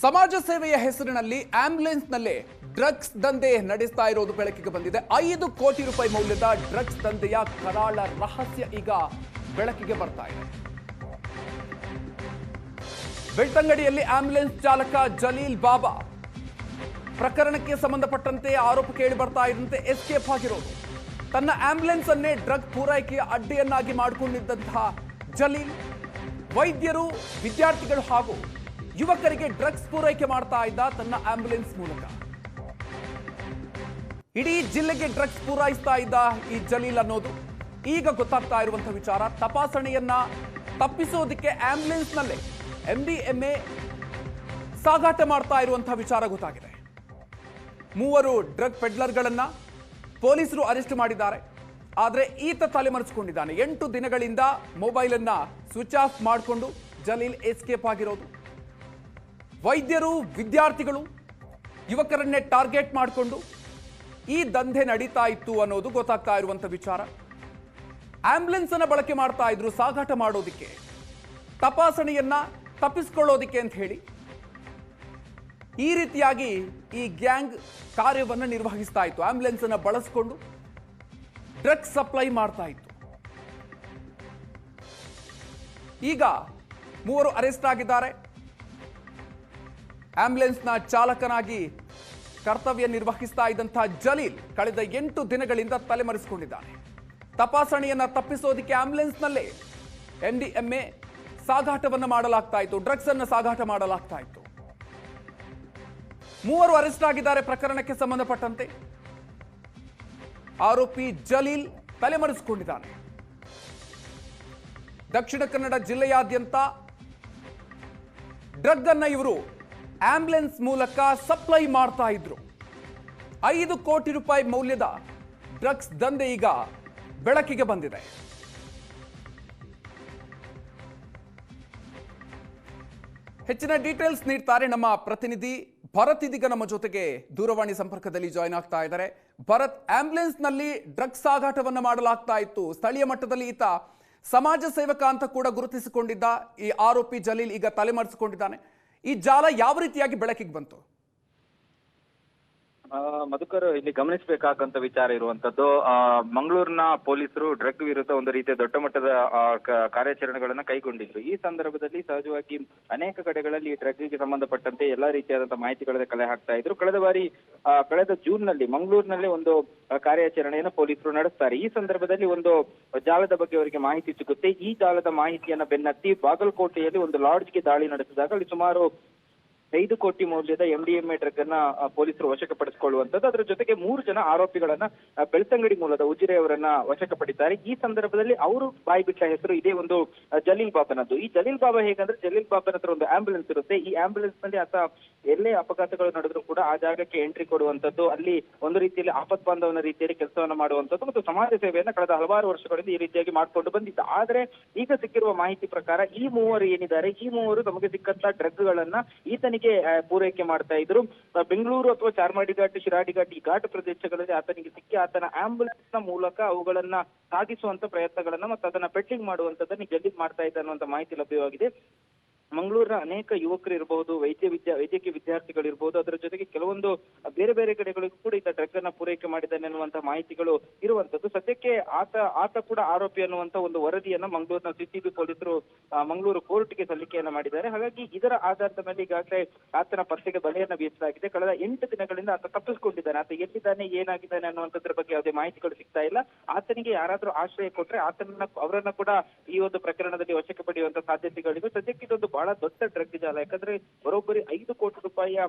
ಸಮಾಜ ಸೇವೆಯ ಹೆಸರಿನಲ್ಲಿ ಆಂಬ್ಯುಲೆನ್ಸ್ನಲ್ಲೇ ಡ್ರಗ್ಸ್ ದಂಧೆ ನಡೆಸ್ತಾ ಇರೋದು ಬೆಳಕಿಗೆ ಬಂದಿದೆ. 5 ಕೋಟಿ ರೂಪಾಯಿ ಮೌಲ್ಯದ ಡ್ರಗ್ಸ್ ದಂಧೆಯ ಕರಾಳ ರಹಸ್ಯ ಈಗ ಬೆಳಕಿಗೆ ಬರ್ತಾ ಇದೆ. ಬೆಳ್ತಂಗಡಿಯಲ್ಲಿ ಆಂಬ್ಯುಲೆನ್ಸ್ ಚಾಲಕ ಜಲೀಲ್ ಬಾಬಾ ಪ್ರಕರಣಕ್ಕೆ ಸಂಬಂಧಪಟ್ಟಂತೆ ಆರೋಪ ಕೇಳಿ ಬರ್ತಾ ಇದ್ದಂತೆ ಎಸ್ಕೇಪ್ ಆಗಿರೋದು. ತನ್ನ ಆಂಬ್ಯುಲೆನ್ಸ್ ಅನ್ನೇ ಡ್ರಗ್ ಪೂರೈಕೆಯ ಅಡ್ಡಿಯನ್ನಾಗಿ ಮಾಡಿಕೊಂಡಿದ್ದಂತಹ ಜಲೀಲ್ ವೈದ್ಯರು, ವಿದ್ಯಾರ್ಥಿಗಳು ಹಾಗೂ ಯುವಕರಿಗೆ ಡ್ರಗ್ಸ್ ಪೂರೈಕೆ ಮಾಡ್ತಾ ಇದ್ದ ತನ್ನ ಆಂಬ್ಯುಲೆನ್ಸ್ ಮೂಲಕ. ಇಡೀ ಜಿಲ್ಲೆಗೆ ಡ್ರಗ್ಸ್ ಪೂರೈಸ್ತಾ ಇದ್ದ ಈ ಜಲೀಲ್ ಅನ್ನೋದು ಈಗ ಗೊತ್ತಾಗ್ತಾ ಇರುವಂತಹ ವಿಚಾರ. ತಪಾಸಣೆಯನ್ನ ತಪ್ಪಿಸೋದಕ್ಕೆ ಆಂಬ್ಯುಲೆನ್ಸ್ ನಲ್ಲೇ MDMA ಸಾಗಾಟ ಮಾಡ್ತಾ ಇರುವಂತಹ ವಿಚಾರ ಗೊತ್ತಾಗಿದೆ. 3 ಡ್ರಗ್ ಪೆಡ್ಲರ್ಗಳನ್ನ ಪೊಲೀಸರು ಅರೆಸ್ಟ್ ಮಾಡಿದ್ದಾರೆ. ಆದರೆ ಈತ ತಲೆಮರೆಸಿಕೊಂಡಿದ್ದಾನೆ. 8 ದಿನಗಳಿಂದ ಮೊಬೈಲ್ ಅನ್ನ ಸ್ವಿಚ್ ಆಫ್ ಮಾಡಿಕೊಂಡು ಜಲೀಲ್ ಎಸ್ಕೇಪ್ ಆಗಿರೋದು. ವೈದ್ಯರು, ವಿದ್ಯಾರ್ಥಿಗಳು, ಯುವಕರನ್ನೇ ಟಾರ್ಗೆಟ್ ಮಾಡಿಕೊಂಡು ಈ ದಂಧೆ ನಡೀತಾ ಇತ್ತು ಅನ್ನೋದು ಗೊತ್ತಾಗ್ತಾ ಇರುವಂತಹ ವಿಚಾರ. ಆಂಬ್ಯುಲೆನ್ಸ್ ಅನ್ನ ಬಳಕೆ ಮಾಡ್ತಾ ಇದ್ರು ಸಾಗಾಟ ಮಾಡೋದಿಕ್ಕೆ, ತಪಾಸಣೆಯನ್ನ ತಪ್ಪಿಸಿಕೊಳ್ಳೋದಿಕ್ಕೆ ಅಂತ ಹೇಳಿ. ಈ ರೀತಿಯಾಗಿ ಈ ಗ್ಯಾಂಗ್ ಕಾರ್ಯವನ್ನು ನಿರ್ವಹಿಸ್ತಾ ಇತ್ತು. ಆಂಬ್ಯುಲೆನ್ಸ್ ಅನ್ನ ಬಳಸಿಕೊಂಡು ಡ್ರಗ್ಸ್ ಸಪ್ಲೈ ಮಾಡ್ತಾ ಇತ್ತು. ಈಗ 3 ಅರೆಸ್ಟ್ ಆಗಿದ್ದಾರೆ. ಆಂಬ್ಯುಲೆನ್ಸ್ನ ಚಾಲಕನಾಗಿ ಕರ್ತವ್ಯ ನಿರ್ವಹಿಸ್ತಾ ಇದ್ದಂತಹ ಜಲೀಲ್ ಕಳೆದ 8 ದಿನಗಳಿಂದ ತಲೆಮರೆಸಿಕೊಂಡಿದ್ದಾನೆ. ತಪಾಸಣೆಯನ್ನ ತಪ್ಪಿಸೋದಕ್ಕೆ ಆಂಬ್ಯುಲೆನ್ಸ್ನಲ್ಲೇ MDMA ಸಾಗಾಟವನ್ನು ಮಾಡಲಾಗ್ತಾ ಇತ್ತು, ಡ್ರಗ್ಸ್ ಅನ್ನು ಸಾಗಾಟ ಮಾಡಲಾಗ್ತಾ ಇತ್ತು. 3 ಅರೆಸ್ಟ್ ಆಗಿದ್ದಾರೆ. ಪ್ರಕರಣಕ್ಕೆ ಸಂಬಂಧಪಟ್ಟಂತೆ ಆರೋಪಿ ಜಲೀಲ್ ತಲೆಮರೆಸಿಕೊಂಡಿದ್ದಾನೆ. ದಕ್ಷಿಣ ಕನ್ನಡ ಜಿಲ್ಲೆಯಾದ್ಯಂತ ಡ್ರಗ್ ಅನ್ನ ಇವರು ಆಂಬ್ಯುಲೆನ್ಸ್ ಮೂಲಕ ಸಪ್ಲೈ ಮಾಡ್ತಾ ಇದ್ರು. 5 ಕೋಟಿ ರೂಪಾಯಿ ಮೌಲ್ಯದ ಡ್ರಗ್ಸ್ ದಂಧೆ ಈಗ ಬೆಳಕಿಗೆ ಬಂದಿದೆ. ಹೆಚ್ಚಿನ ಡೀಟೇಲ್ಸ್ ನೀಡ್ತಾರೆ ನಮ್ಮ ಪ್ರತಿನಿಧಿ ಭರತ್. ಇದೀಗ ನಮ್ಮ ಜೊತೆಗೆ ದೂರವಾಣಿ ಸಂಪರ್ಕದಲ್ಲಿ ಜಾಯ್ನ್ ಆಗ್ತಾ ಇದ್ದಾರೆ. ಭರತ್, ಆಂಬ್ಯುಲೆನ್ಸ್ ನಲ್ಲಿ ಡ್ರಗ್ಸ್ ಸಾಗಾಟವನ್ನು ಮಾಡಲಾಗ್ತಾ ಇತ್ತು. ಸ್ಥಳೀಯ ಮಟ್ಟದಲ್ಲಿ ಈತ ಸಮಾಜ ಸೇವಕ ಅಂತ ಕೂಡ ಗುರುತಿಸಿಕೊಂಡಿದ್ದ ಈ ಆರೋಪಿ ಜಲೀಲ್ ಈಗ ತಲೆಮರೆಸಿಕೊಂಡಿದ್ದಾನೆ. ಈ ಜಾಲ ಯಾವ ರೀತಿಯಾಗಿ ಬೆಳಕಿಗೆ ಬಂತು? ಮಧುಕರ್, ಇಲ್ಲಿ ಗಮನಿಸಬೇಕಾದಂತ ವಿಚಾರ ಇರುವಂತದ್ದು, ಮಂಗಳೂರಿನ ಪೊಲೀಸರು ಡ್ರಗ್ ವಿರುದ್ಧ ಒಂದು ರೀತಿಯ ದೊಡ್ಡ ಮಟ್ಟದ ಕಾರ್ಯಾಚರಣೆಗಳನ್ನ ಕೈಗೊಂಡಿದ್ರು. ಈ ಸಂದರ್ಭದಲ್ಲಿ ಸಹಜವಾಗಿ ಅನೇಕ ಕಡೆಗಳಲ್ಲಿ ಡ್ರಗ್ಗೆ ಸಂಬಂಧಪಟ್ಟಂತೆ ಎಲ್ಲಾ ರೀತಿಯಾದಂತಹ ಮಾಹಿತಿಗಳನ್ನ ಕಲೆ ಹಾಕ್ತಾ ಇದ್ರು. ಕಳೆದ ಜೂನ್ ನಲ್ಲಿ ಮಂಗಳೂರಿನಲ್ಲಿ ಒಂದು ಕಾರ್ಯಾಚರಣೆಯನ್ನು ಪೊಲೀಸರು ನಡೆಸ್ತಾರೆ. ಈ ಸಂದರ್ಭದಲ್ಲಿ ಒಂದು ಜಾಲದ ಬಗ್ಗೆ ಅವರಿಗೆ ಮಾಹಿತಿ ಸಿಗುತ್ತೆ. ಈ ಜಾಲದ ಮಾಹಿತಿಯನ್ನ ಬೆನ್ನತ್ತಿ ಬಾಗಲಕೋಟೆಯಲ್ಲಿ ಒಂದು ಲಾಡ್ಜ್ಗೆ ದಾಳಿ ನಡೆಸಿದಾಗ ಅಲ್ಲಿ ಸುಮಾರು 5 ಕೋಟಿ ಮೌಲ್ಯದ MDMA ಡ್ರಗ್ ಅನ್ನ ಪೊಲೀಸರು ವಶಪಡಿಸಿಕೊಳ್ಳುವಂತದ್ದು. ಅದರ ಜೊತೆಗೆ 3 ಜನ ಆರೋಪಿಗಳನ್ನ ಬೆಳ್ತಂಗಡಿ ಮೂಲದ ಉಜಿರೆ ಅವರನ್ನ ವಶಪಡಿಸಿದ್ದಾರೆ. ಈ ಸಂದರ್ಭದಲ್ಲಿ ಅವರು ಬಾಯಿ ಬಿಟ್ಟ ಹೆಸರು ಇದೇ ಒಂದು ಜಲೀಲ್ ಬಾಬನದ್ದು. ಈ ಜಲೀಲ್ ಬಾಬಾ ಹೇಗಂದ್ರೆ, ಜಲೀಲ್ ಬಾಬನ ಹತ್ರ ಒಂದು ಆಂಬ್ಯುಲೆನ್ಸ್ ಇರುತ್ತೆ. ಈ ಆಂಬ್ಯುಲೆನ್ಸ್ ನಲ್ಲಿ ಆತ ಎಲ್ಲೇ ಅಪಘಾತಗಳು ನಡೆದ್ರು ಕೂಡ ಆ ಜಾಗಕ್ಕೆ ಎಂಟ್ರಿ ಕೊಡುವಂತದ್ದು, ಅಲ್ಲಿ ಒಂದು ರೀತಿಯಲ್ಲಿ ಆಪತ್ ಬಾಂಧವನ ರೀತಿಯಲ್ಲಿ ಕೆಲಸವನ್ನ ಮಾಡುವಂತದ್ದು ಮತ್ತು ಸಮಾಜ ಸೇವೆಯನ್ನ ಕಳೆದ ಹಲವಾರು ವರ್ಷಗಳಿಂದ ಈ ರೀತಿಯಾಗಿ ಮಾಡ್ಕೊಂಡು ಬಂದಿದ್ದ. ಆದ್ರೆ ಈಗ ಸಿಕ್ಕಿರುವ ಮಾಹಿತಿ ಪ್ರಕಾರ ಈ 3 ಏನಿದ್ದಾರೆ, ಈ 3 ತಮಗೆ ಸಿಕ್ಕಂತ ಡ್ರಗ್ ಗಳನ್ನ ಈತನಿಗೆ ಪೂರೈಕೆ ಮಾಡ್ತಾ ಇದ್ರು. ಬೆಂಗಳೂರು ಅಥವಾ ಚಾರ್ಮಾಡಿ ಘಾಟ್, ಶಿರಾಡಿ ಘಾಟ್, ಈ ಘಾಟ್ ಪ್ರದೇಶಗಳಲ್ಲಿ ಆತನಿಗೆ ಸಿಕ್ಕಿ ಆತನ ಆಂಬ್ಯುಲೆನ್ಸ್ ನ ಮೂಲಕ ಅವುಗಳನ್ನ ಸಾಗಿಸುವಂತ ಪ್ರಯತ್ನಗಳನ್ನ ಮತ್ತು ಅದನ್ನ ಪೆಡ್ಲಿಂಗ್ ಮಾಡುವಂತದನ್ನ ಜಲೀಲ್ ಮಾಡ್ತಾ ಇದ್ದ ಅನ್ನುವಂತ ಮಾಹಿತಿ ಲಭ್ಯವಾಗಿದೆ. ಮಂಗಳೂರಿನ ಅನೇಕ ಯುವಕರು ಇರಬಹುದು, ವೈದ್ಯಕೀಯ ವಿದ್ಯಾರ್ಥಿಗಳಿರ್ಬಹುದು, ಅದರ ಜೊತೆಗೆ ಕೆಲವೊಂದು ಬೇರೆ ಬೇರೆ ಕಡೆಗಳಿಗೂ ಕೂಡ ಈತ ಡ್ರಗ್ ಅನ್ನ ಪೂರೈಕೆ ಮಾಡಿದ್ದಾನೆ ಅನ್ನುವಂತ ಮಾಹಿತಿಗಳು ಇರುವಂತದ್ದು. ಸದ್ಯಕ್ಕೆ ಆತ ಕೂಡ ಆರೋಪಿ ಅನ್ನುವಂತ ಒಂದು ವರದಿಯನ್ನ ಮಂಗಳೂರಿನ CCB ಪೊಲೀಸರು ಮಂಗಳೂರು ಕೋರ್ಟ್ಗೆ ಸಲ್ಲಿಕೆಯನ್ನ ಮಾಡಿದ್ದಾರೆ. ಹಾಗಾಗಿ ಇದರ ಆಧಾರದ ಮೇಲೆ ಈಗಾಗಲೇ ಆತನ ಪತ್ತೆಗೆ ಬಲೆಯನ್ನ ಬೀಸಲಾಗಿದೆ. ಕಳೆದ 8 ದಿನಗಳಿಂದ ಆತ ತಪ್ಪಿಸಿಕೊಂಡಿದ್ದಾನೆ. ಆತ ಎಲ್ಲಿದ್ದಾನೆ, ಏನಾಗಿದ್ದಾನೆ ಅನ್ನುವಂಥದ್ರ ಬಗ್ಗೆ ಯಾವುದೇ ಮಾಹಿತಿಗಳು ಸಿಗ್ತಾ ಇಲ್ಲ. ಆತನಿಗೆ ಯಾರಾದ್ರೂ ಆಶ್ರಯ ಕೊಟ್ರೆ ಅವರನ್ನ ಕೂಡ ಈ ಒಂದು ಪ್ರಕರಣದಲ್ಲಿ ವಶಕ್ಕೆ ಪಡೆಯುವಂತ ಸಾಧ್ಯತೆಗಳಿವೆ. ಸದ್ಯಕ್ಕೆ ಇದೊಂದು ಬಹಳ ದೊಡ್ಡ ಡ್ರಗ್ ಜಾಲ. ಯಾಕಂದ್ರೆ ಬರೋಬ್ಬರಿ 5 ಕೋಟಿ ರೂಪಾಯಿಯ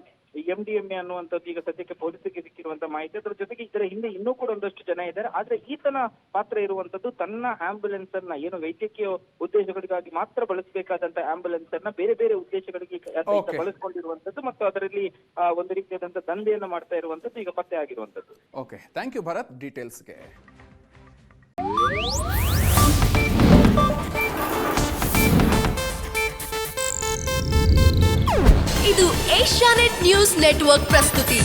MDMA ಅನ್ನುವಂಥದ್ದು ಈಗ ಸದ್ಯಕ್ಕೆ ಪೊಲೀಸರಿಗೆ ಸಿಕ್ಕಿರುವಂತ ಮಾಹಿತಿ. ಅದರ ಜೊತೆಗೆ ಇದರ ಹಿಂದೆ ಇನ್ನೂ ಕೂಡ ಒಂದಷ್ಟು ಜನ ಇದ್ದಾರೆ. ಆದ್ರೆ ಈತನ ಪಾತ್ರ ಇರುವಂತದ್ದು ತನ್ನ ಆಂಬ್ಯುಲೆನ್ಸ್ ಅನ್ನ ಏನು ವೈದ್ಯಕೀಯ ಉದ್ದೇಶಗಳಿಗಾಗಿ ಮಾತ್ರ ಬಳಸಬೇಕಾದಂತ ಆಂಬ್ಯುಲೆನ್ಸ್ ಅನ್ನ ಬೇರೆ ಬೇರೆ ಉದ್ದೇಶಗಳಿಗೆ ಬಳಸಿಕೊಂಡಿರುವಂತದ್ದು ಮತ್ತು ಅದರಲ್ಲಿ ಒಂದು ರೀತಿಯಾದಂತಹ ದಂಧೆಯನ್ನ ಮಾಡ್ತಾ ಇರುವಂತದ್ದು ಈಗ ಪತ್ತೆ ಆಗಿರುವಂತದ್ದು. ಓಕೆ, ಥ್ಯಾಂಕ್ ಯು ಭರತ್ ಡೀಟೇಲ್ಸ್ಗೆ. ಇದು ಏಷ್ಯಾನೆಟ್ ನ್ಯೂಸ್ ನೆಟ್ವರ್ಕ್ ಪ್ರಸ್ತುತಿ.